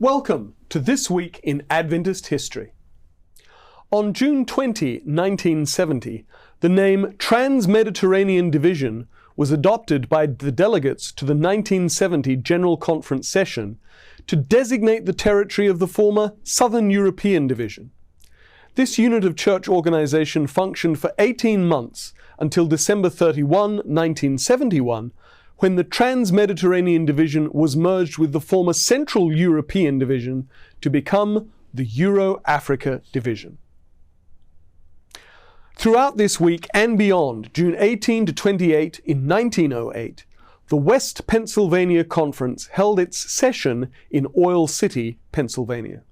Welcome to This Week in Adventist History. On June 20, 1970, the name Trans-Mediterranean Division was adopted by the delegates to the 1970 General Conference session to designate the territory of the former Southern European Division. This unit of church organization functioned for 18 months until December 31, 1971, when the Trans-Mediterranean Division was merged with the former Central European Division to become the Euro-Africa Division. Throughout this week and beyond, June 18 to 28 in 1908, the West Pennsylvania Conference held its session in Oil City, Pennsylvania.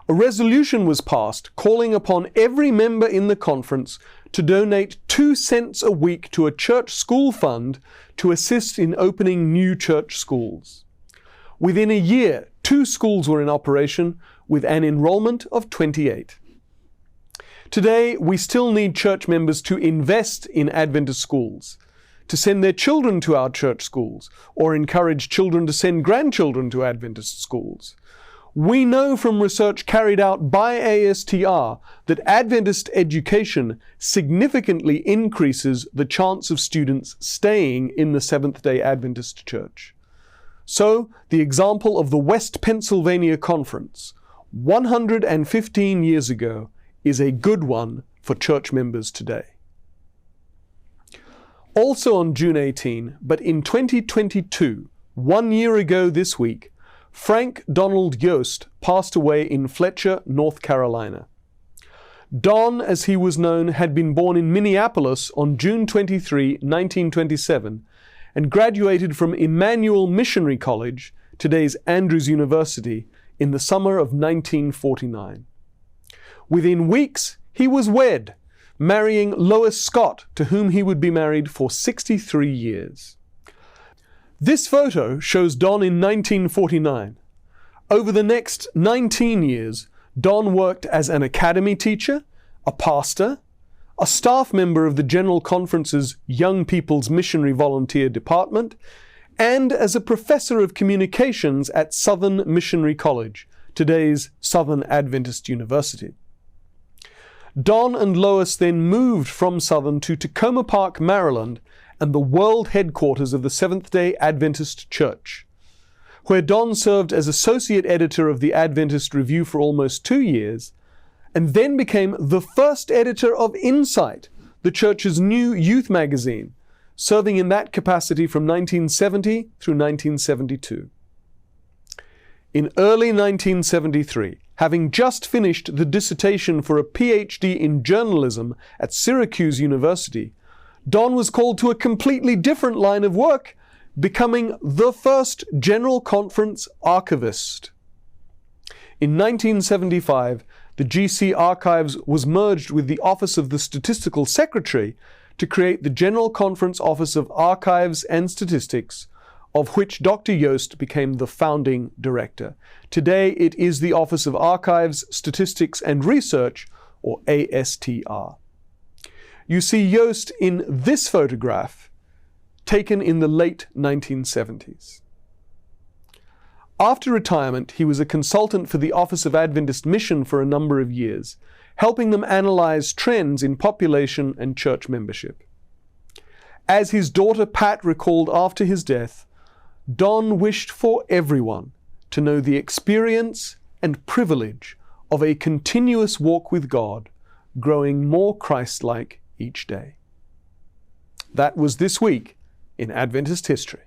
A resolution was passed calling upon every member in the conference to donate 2 cents a week to a church school fund to assist in opening new church schools. Within a year, 2 schools were in operation with an enrollment of 28. Today, we still need church members to invest in Adventist schools, to send their children to our church schools, or encourage children to send grandchildren to Adventist schools. We know from research carried out by ASTR that Adventist education significantly increases the chance of students staying in the Seventh-day Adventist Church. So, the example of the West Pennsylvania Conference 115 years ago is a good one for church members today. Also on June 18, but in 2022, 1 year ago this week, Frank Donald Yost passed away in Fletcher, North Carolina. Don, as he was known, had been born in Minneapolis on June 23, 1927, and graduated from Emmanuel Missionary College, today's Andrews University, in the summer of 1949. Within weeks, he was wed, marrying Lois Scott, to whom he would be married for 63 years. This photo shows Don in 1949. Over the next 19 years, Don worked as an academy teacher, a pastor, a staff member of the General Conference's Young People's Missionary Volunteer Department, and as a professor of communications at Southern Missionary College, today's Southern Adventist University. Don and Lois then moved from Southern to Tacoma Park, Maryland, and the world headquarters of the Seventh-day Adventist Church, where Don served as associate editor of the Adventist Review for almost 2 years, and then became the first editor of Insight, the church's new youth magazine, serving in that capacity from 1970 through 1972. In early 1973, having just finished the dissertation for a PhD in journalism at Syracuse University, Don was called to a completely different line of work, becoming the first General Conference archivist. In 1975, the GC Archives was merged with the Office of the Statistical Secretary to create the General Conference Office of Archives and Statistics, of which Dr. Yost became the founding director. Today, it is the Office of Archives, Statistics and Research, or ASTR. You see Yost in this photograph, taken in the late 1970s. After retirement, he was a consultant for the Office of Adventist Mission for a number of years, helping them analyze trends in population and church membership. As his daughter Pat recalled after his death, Don wished for everyone to know the experience and privilege of a continuous walk with God, growing more Christ-like each day. That was This Week in Adventist History.